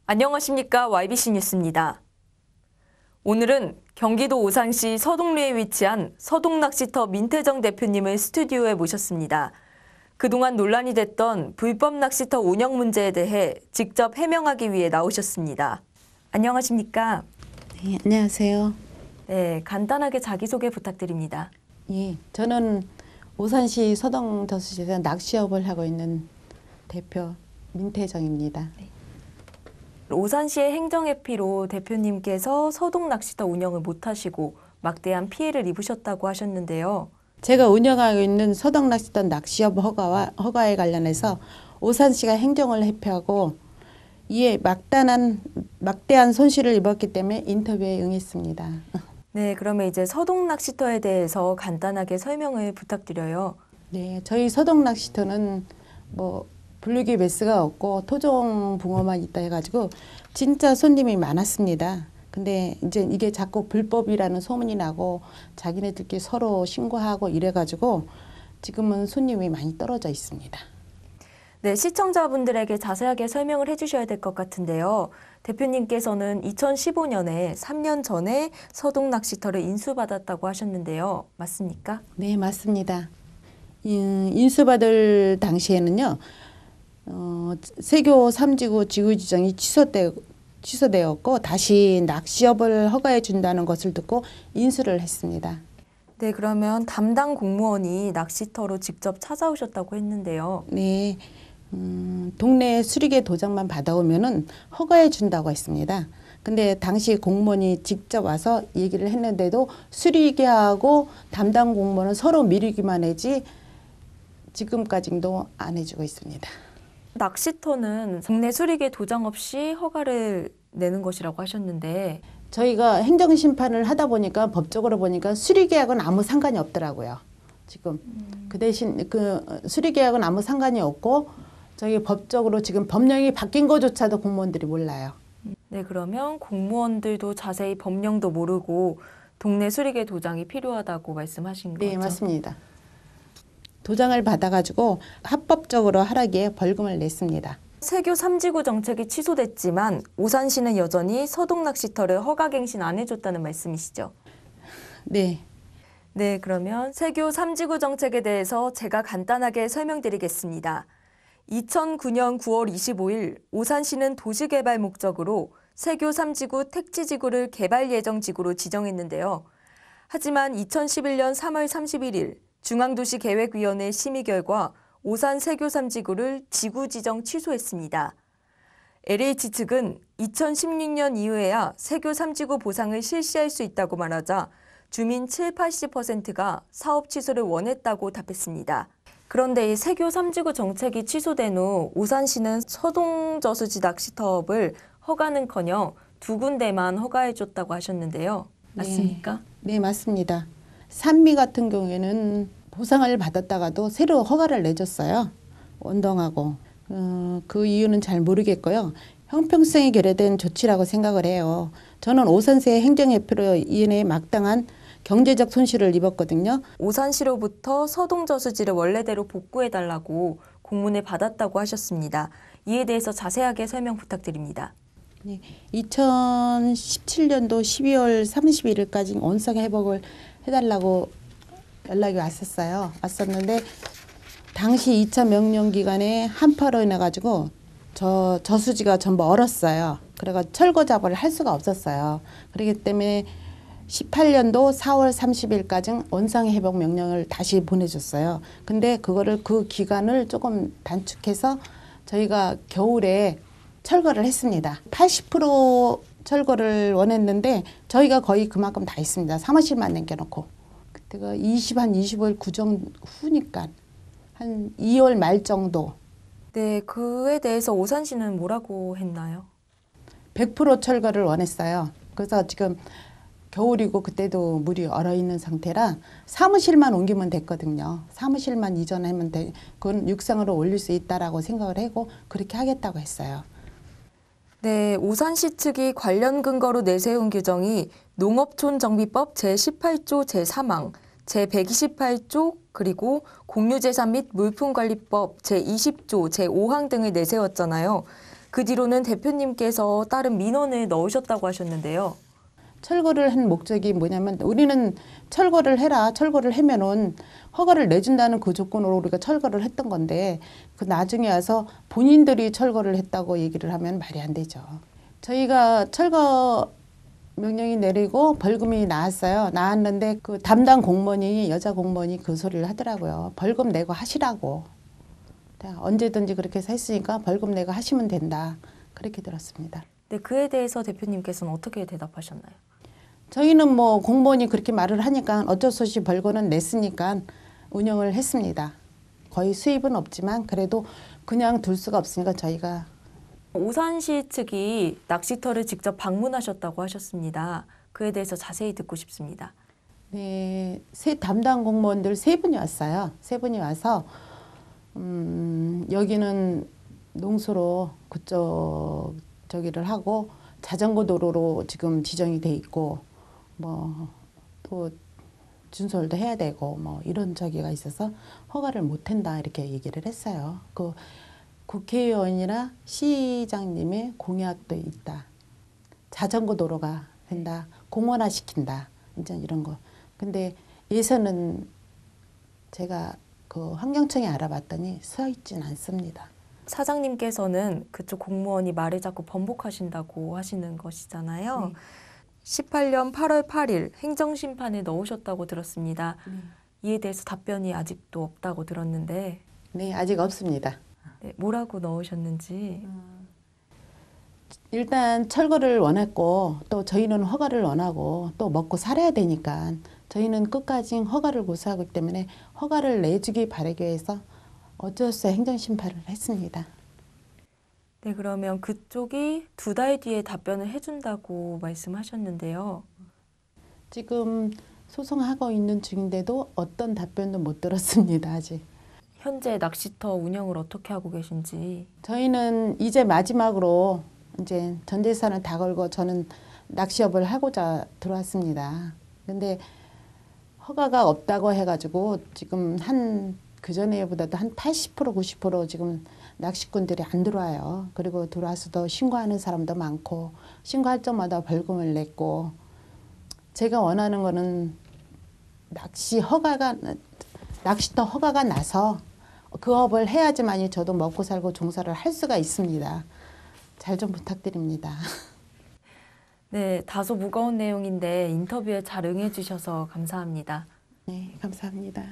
안녕하십니까. YBC 뉴스입니다. 오늘은 경기도 오산시 서동리에 위치한 서동낚시터 민태정 대표님을 스튜디오에 모셨습니다. 그동안 논란이 됐던 불법 낚시터 운영 문제에 대해 직접 해명하기 위해 나오셨습니다. 안녕하십니까. 네, 안녕하세요. 네, 간단하게 자기소개 부탁드립니다. 예, 저는 오산시 서동저수지에서 낚시업을 하고 있는 대표 민태정입니다. 네. 오산시의 행정회피로 대표님께서 서동낚시터 운영을 못하시고 막대한 피해를 입으셨다고 하셨는데요. 제가 운영하고 있는 서동낚시터 낚시업 허가에 관련해서 오산시가 행정을 회피하고 이에 막대한 손실을 입었기 때문에 인터뷰에 응했습니다. 네, 그러면 이제 서동낚시터에 대해서 간단하게 설명을 부탁드려요. 네, 저희 서동낚시터는 분류기 매스가 없고 토종 붕어만 있다 해가지고 진짜 손님이 많았습니다. 근데 이제 이게 자꾸 불법이라는 소문이 나고 자기네들끼리 서로 신고하고 이래가지고 지금은 손님이 많이 떨어져 있습니다. 네, 시청자분들에게 자세하게 설명을 해주셔야 될 것 같은데요. 대표님께서는 2015년에 3년 전에 서동낚시터를 인수받았다고 하셨는데요. 맞습니까? 네, 맞습니다. 인수받을 당시에는요. 세교 3지구 지구 지정이 취소되었고 다시 낚시업을 허가해 준다는 것을 듣고 인수를 했습니다. 네, 그러면 담당 공무원이 낚시터로 직접 찾아오셨다고 했는데요. 네, 동네 수리개 도장만 받아오면은 허가해 준다고 했습니다. 근데 당시 공무원이 직접 와서 얘기를 했는데도 수리개하고 담당 공무원은 서로 미루기만 하지 지금까지도 안 해주고 있습니다. 낚시터는 국내 수리개 도장 없이 허가를 내는 것이라고 하셨는데 저희가 행정심판을 하다 보니까 법적으로 보니까 수리계약은 아무 상관이 없더라고요. 지금 그 대신 그 수리계약은 아무 상관이 없고 저희 법적으로 지금 법령이 바뀐 것조차도 공무원들이 몰라요. 네, 그러면 공무원들도 자세히 법령도 모르고 동네 수리개 도장이 필요하다고 말씀하신 거죠? 네, 맞습니다. 도장을 받아가지고 합법적으로 하라기에 벌금을 냈습니다. 세교 3지구 정책이 취소됐지만 오산시는 여전히 서동낚시터를 허가갱신 안 해줬다는 말씀이시죠? 네. 네, 그러면 세교 3지구 정책에 대해서 제가 간단하게 설명드리겠습니다. 2009년 9월 25일 오산시는 도시개발 목적으로 세교 3지구 택지지구를 개발 예정 지구로 지정했는데요. 하지만 2011년 3월 31일 중앙도시계획위원회 심의 결과 오산 세교 3지구를 지구 지정 취소했습니다. LH 측은 2016년 이후에야 세교 3지구 보상을 실시할 수 있다고 말하자 주민 70~80%가 사업 취소를 원했다고 답했습니다. 그런데 이 세교 3지구 정책이 취소된 후 오산시는 서동저수지 낚시터업을 허가는커녕 2군데만 허가해줬다고 하셨는데요. 맞습니까? 네, 맞습니다. 산미 같은 경우에는 보상을 받았다가도 새로 허가를 내줬어요. 원동하고. 그 이유는 잘 모르겠고요. 형평성이 결여된 조치라고 생각을 해요. 저는 오산시의 행정회피로 인해 막당한 경제적 손실을 입었거든요. 오산시로부터 서동저수지를 원래대로 복구해달라고 공문을 받았다고 하셨습니다. 이에 대해서 자세하게 설명 부탁드립니다. 네, 2017년도 12월 31일까지 원상 회복을 해달라고 연락이 왔었는데 당시 2차 명령 기간에 한파로 인해 가지고 저수지가 전부 얼었어요. 그래가지고 철거 작업을 할 수가 없었어요. 그렇기 때문에 18년도 4월 30일까지 원상 회복 명령을 다시 보내줬어요. 근데 그 기간을 조금 단축해서 저희가 겨울에 철거를 했습니다. 80% 철거를 원했는데 저희가 거의 그만큼 다 했습니다. 사무실만 남겨놓고. 그때가 25일 구정 후니까 한 2월 말 정도. 네, 그에 대해서 오산시는 뭐라고 했나요? 100% 철거를 원했어요. 그래서 지금 겨울이고 그때도 물이 얼어있는 상태라 사무실만 옮기면 됐거든요. 사무실만 이전하면 그건 육상으로 올릴 수 있다라고 생각을 하고 그렇게 하겠다고 했어요. 네, 오산시 측이 관련 근거로 내세운 규정이 농업촌정비법 제18조 제3항, 제128조 그리고 공유재산 및 물품관리법 제20조 제5항 등을 내세웠잖아요. 그 뒤로는 대표님께서 다른 민원을 넣으셨다고 하셨는데요. 철거를 한 목적이 뭐냐면 우리는 철거를 해라. 철거를 하면은 허가를 내준다는 그 조건으로 우리가 철거를 했던 건데 그 나중에 와서 본인들이 철거를 했다고 얘기를 하면 말이 안 되죠. 저희가 철거 명령이 내리고 벌금이 나왔어요. 나왔는데 그 담당 공무원이 여자 공무원이 그 소리를 하더라고요. 벌금 내고 하시라고. 언제든지 그렇게 해서 했으니까 벌금 내고 하시면 된다. 그렇게 들었습니다. 네, 그에 대해서 대표님께서는 어떻게 대답하셨나요? 저희는 뭐 공무원이 그렇게 말을 하니까 어쩔 수 없이 벌금은 냈으니까 운영을 했습니다. 거의 수입은 없지만 그래도 그냥 둘 수가 없으니까 저희가. 오산시 측이 낚시터를 직접 방문하셨다고 하셨습니다. 그에 대해서 자세히 듣고 싶습니다. 네, 세 담당 공무원들 3분이 왔어요. 3분이 와서 여기는 농수로 그쪽 저기를 하고 자전거 도로로 지금 지정이 돼 있고 뭐 또 준설도 해야 되고 뭐 이런 저기가 있어서 허가를 못 한다 이렇게 얘기를 했어요. 그 국회의원이나 시장님의 공약도 있다. 자전거 도로가 된다. 공원화 시킨다. 이제 이런 거. 근데 예산은 제가 그 환경청에 알아봤더니 서 있진 않습니다. 사장님께서는 그쪽 공무원이 말을 자꾸 번복하신다고 하시는 것이잖아요. 네. 18년 8월 8일 행정심판에 넣으셨다고 들었습니다. 이에 대해서 답변이 아직도 없다고 들었는데 네, 아직 없습니다. 네, 뭐라고 넣으셨는지. 일단 철거를 원했고 또 저희는 허가를 원하고 또 먹고 살아야 되니까 저희는 끝까지 허가를 고수하기 때문에 허가를 내주기 바라기 위해서 어쩔 수 없이 행정심판을 했습니다. 네, 그러면 그쪽이 2달 뒤에 답변을 해준다고 말씀하셨는데요. 지금 소송하고 있는 중인데도 어떤 답변도 못 들었습니다. 아직. 현재 낚시터 운영을 어떻게 하고 계신지. 저희는 이제 마지막으로 이제 전 재산을 다 걸고 저는 낚시업을 하고자 들어왔습니다. 근데 허가가 없다고 해가지고 지금 그전에보다도 한 80% 90% 지금 낚시꾼들이 안 들어와요. 그리고 들어와서도 신고하는 사람도 많고 신고할 때마다 벌금을 냈고 제가 원하는 거는 낚시터 허가가 나서 그 업을 해야지만이 저도 먹고 살고 종사를 할 수가 있습니다. 잘 좀 부탁드립니다. 네, 다소 무거운 내용인데 인터뷰에 잘 응해주셔서 감사합니다. 네, 감사합니다.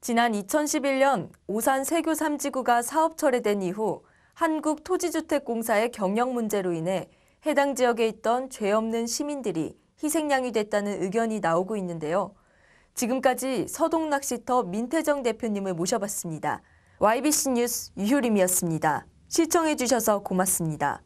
지난 2011년 오산 세교 3지구가 사업 철회된 이후 한국토지주택공사의 경영 문제로 인해 해당 지역에 있던 죄 없는 시민들이 희생양이 됐다는 의견이 나오고 있는데요. 지금까지 서동낚시터 민태정 대표님을 모셔봤습니다. YBC 뉴스 유효림이었습니다. 시청해주셔서 고맙습니다.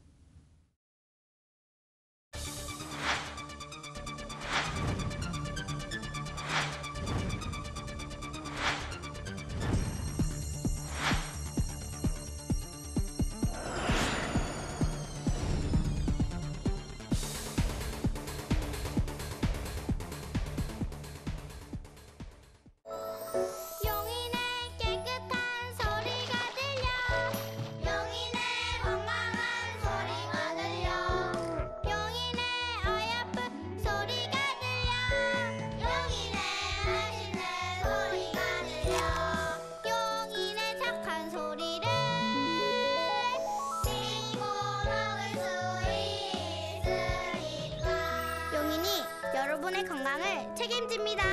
용인의 깨끗한 소리가 들려 용인의 건강한 소리가 들려 용인의 어여쁜 소리가 들려 용인의 맛있는 소리가 들려 용인의 착한 소리를 믿고 먹을 수 있으니까 용인이 여러분의 건강을 책임집니다.